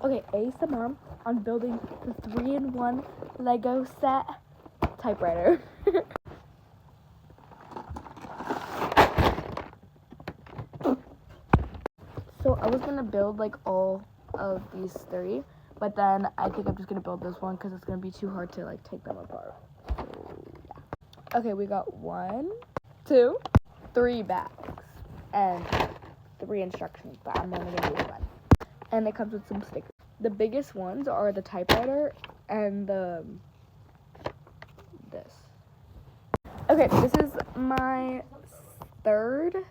Okay, ASMR on building the 3-in-1 Lego set typewriter. So I was gonna build like all of these 3, but then I think I'm just gonna build this one because it's gonna be too hard to like take them apart. So yeah. Okay, we got 1, 2, 3 bags and 3 instructions, but I'm only gonna use 1. And it comes with some stickers. The biggest ones are the typewriter and this. Okay, this is my 3rd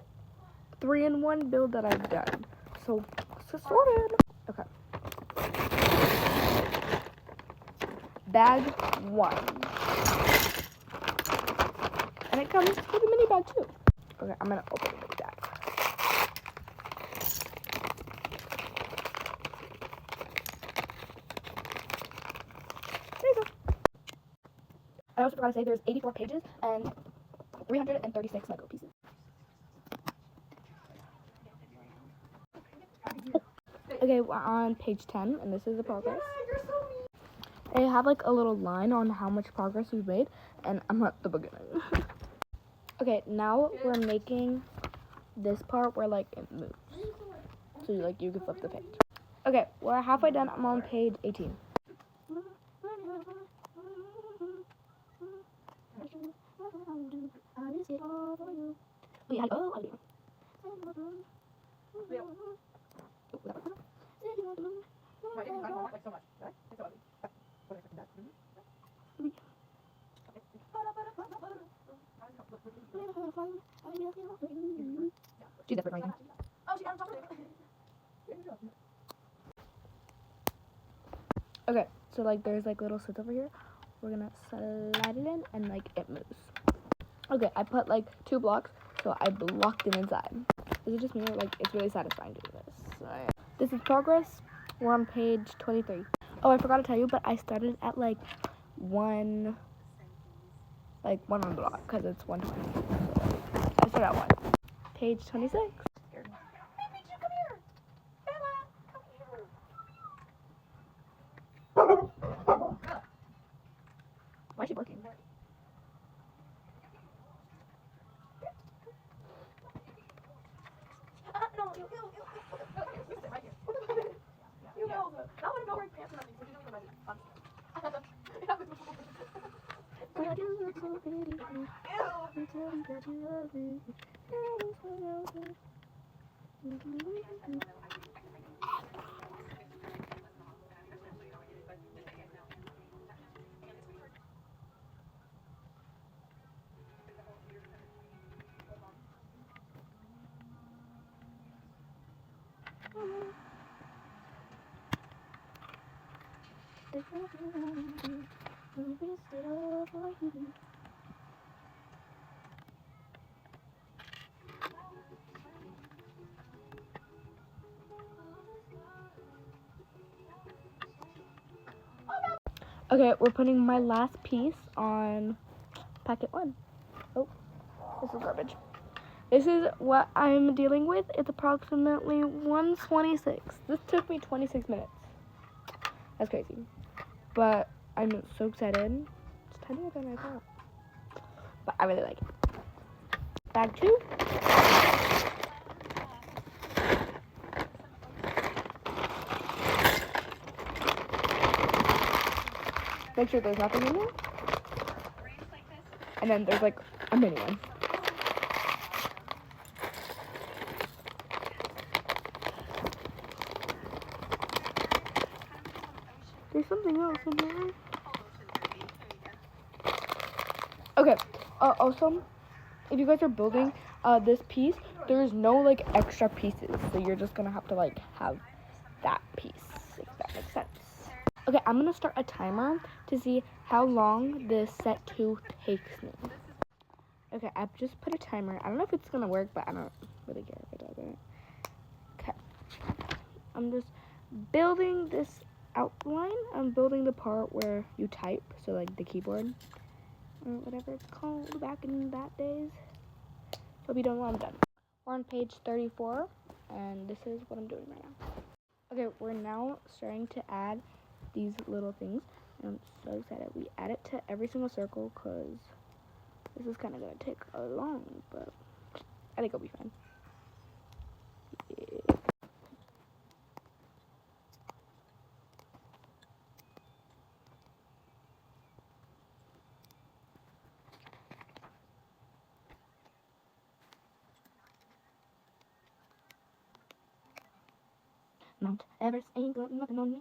3-in-1 build that I've done. So, let's get started. Okay. Bag 1. And it comes with a mini bag too. Okay, I'm gonna open the bag. There you go. I also forgot to say there's 84 pages and 336 Lego pieces. Okay, we're on page 10, and this is the progress. I have like a little line on how much progress we've made, and I'm at the beginning. Okay, now we're making this part where like it moves. So like you can flip the page. Okay, we're halfway done. I'm on page 18. She's desperate right now. Okay, so like there's like little slits over here. We're gonna slide it in and like it moves. Okay, I put like 2 blocks, so I blocked it inside. Is it just me or like it's really satisfying doing this? So, yeah. This is progress. We're on page 23. Oh, I forgot to tell you, but I started at like one on block because it's 120. So I started at 1. Page 26. Why is she barking? No, you sit right here. You know, not want to go wearing pants or nothing, so you don't even Okay, we're putting my last piece on packet 1. Oh, this is garbage. This is what I'm dealing with. It's approximately 1:26. This took me 26 minutes. That's crazy. But I'm so excited. It's tinier than I thought. But I really like it. Bag 2. Make sure there's nothing in there. And then there's like a mini one. There's something else in there. Okay, also, if you guys are building this piece, there's no like extra pieces. So you're just gonna have to like have that piece, if that makes sense. Okay, I'm gonna start a timer to see how long this set 2 takes me. Okay, I've just put a timer. I don't know if it's gonna work, but I don't really care if it doesn't. Okay, I'm just building this outline. I'm building the part where you type, so like the keyboard or whatever it's called back in that days. So I'll be done when I'm done. We're on page 34, and this is what I'm doing right now. Okay, we're now starting to add these little things. And I'm so excited. We add it to every single circle because this is kind of going to take a long, but I think it'll be fine. Yeah. Mount Everest ain't got nothing on me.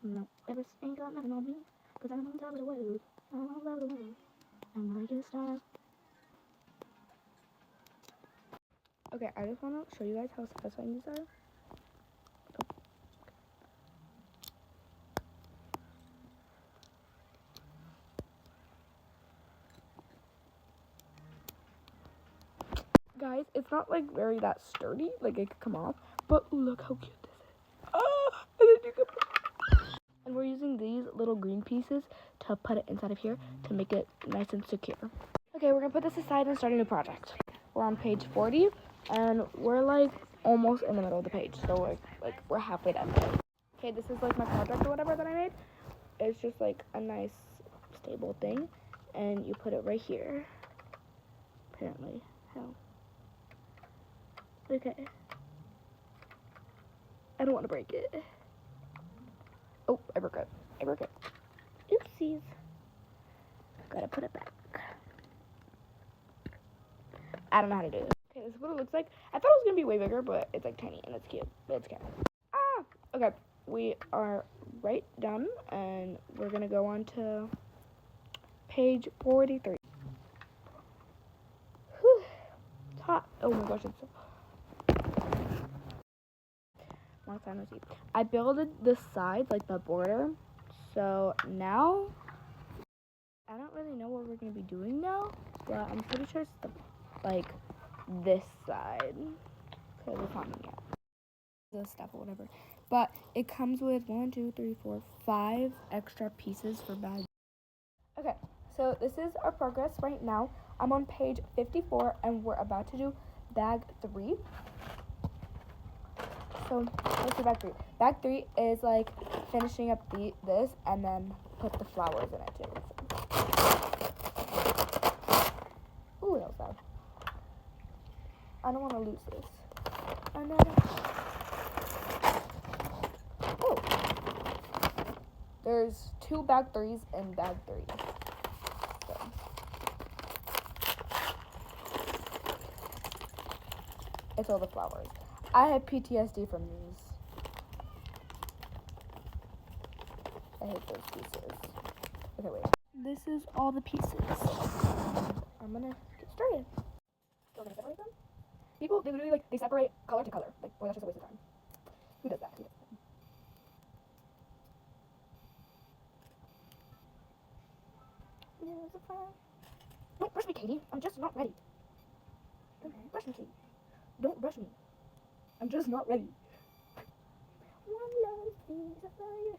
Mount Everest ain't got nothing on me. Cause I'm on top of the world. I'm on top of the world. I'm like a star. Okay, I just want to show you guys how satisfying these are. Guys, it's not like very that sturdy, like it could come off, but look how cute this is. Oh, and then you can and we're using these little green pieces to put it inside of here to make it nice and secure. Okay, we're gonna put this aside and start a new project. We're on page 40 and we're like almost in the middle of the page, so like we're halfway done. Okay, this is like my project or whatever that I made. It's just like a nice stable thing, and you put it right here. Apparently, hell. Okay. I don't want to break it. Oh, I broke it. Oopsies. Gotta put it back. I don't know how to do this. Okay, this is what it looks like. I thought it was gonna be way bigger, but it's like tiny and it's cute. But it's cute. Ah! Okay, we are right done, and we're gonna go on to page 43. Whew. It's hot. Oh my gosh, it's so long time no see. I builded the sides, like the border. So now, I don't really know what we're gonna be doing now, but I'm pretty sure it's like this side, because it's not me yet. The stuff or whatever. But it comes with 1, 2, 3, 4, 5 extra pieces for bags. Okay, so this is our progress right now. I'm on page 54 and we're about to do bag 3. So let's do bag 3. Bag 3 is like finishing up this and then put the flowers in it too. Ooh, that was bad. I don't want to lose this. And then, oh, there's 2 bag 3s in bag 3. So. It's all the flowers. I have PTSD from these. I hate those pieces. Okay, wait. This is all the pieces. I'm gonna get started. Still gonna separate them? People, they literally like, they separate color to color. Like, boy, that's just a waste of time. Who does that? Don't rush me, Katie. I'm just not ready. Don't rush me, Katie. Don't rush me. I'm just not ready. One love is a fire.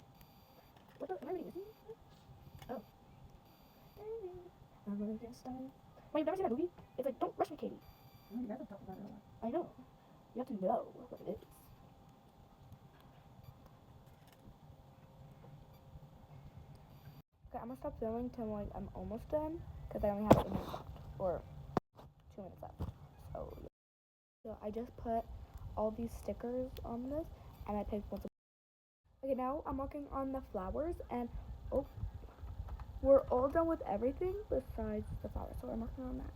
What the? Am I reading this? Oh. I'm gonna get started. Wait, you've never seen that movie? It's like, don't rush me, Katie. You guys have talked about it a lot. I know. You have to know what it is. Okay, I'm gonna stop filming till like I'm almost done because I only have 8 minutes left, or 2 minutes left. So, yeah. So I just put all these stickers on this, and I picked ones. Okay, now I'm working on the flowers, and oh, we're all done with everything besides the flowers. So I'm working on that.